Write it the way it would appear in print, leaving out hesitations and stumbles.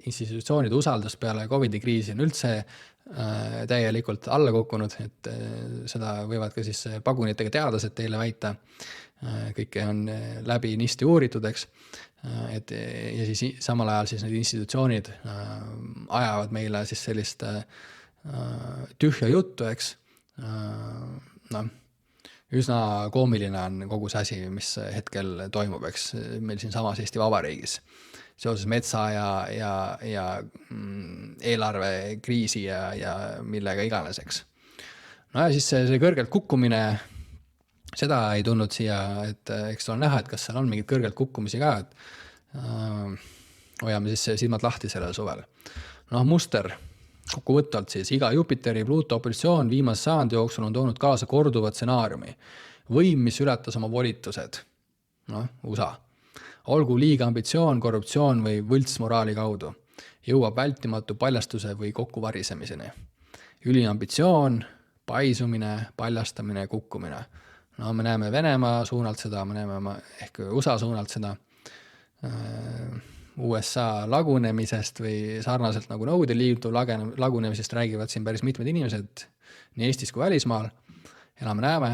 institutsioonide usaldus peale COVID-i kriisi on üldse täielikult alla kukkunud, et seda võivad ka siis pagunitega teadlased teile väita. Kõike on läbi nisti uuritud, eks. Ja siis samal ajal siis need institutsioonid ajavad meile siis sellist tühja juttu, eks. Üsna koomiline on kogu see asi, mis hetkel toimub, eks meil siin samas Eesti Vabariigis seoses metsa ja eelarvekriisi ja millega iganes, eks. No ja siis see kõrgelt kukkumine, seda ei tulnud siia, et eks on näha, et kas seal on mingid kõrgelt kukkumisi ka, et hoiame siis silmad lahti sellel suvel. Muster kokkuvõtvalt siis iga Jupiteri Pluto opositsioon viimase sajandi jooksul on toonud kaasa korduvat stsenaariumi. Võim, mis ületas oma volitused. USA. Olgu liiga ambitsioon, korruptsioon või võltsmoraali kaudu. Jõuab vältimatu paljastuse või kokkuvarisemiseni. Üliambitsioon, paisumine, paljastamine, kukkumine. Me näeme Venemaa suunalt seda, me näeme ehk USA suunalt seda USA lagunemisest või sarnaselt nagu Nõukogude Liidu lagunemisest räägivad siin päris mitmed inimesed nii Eestis kui välismaal. Ja me näeme,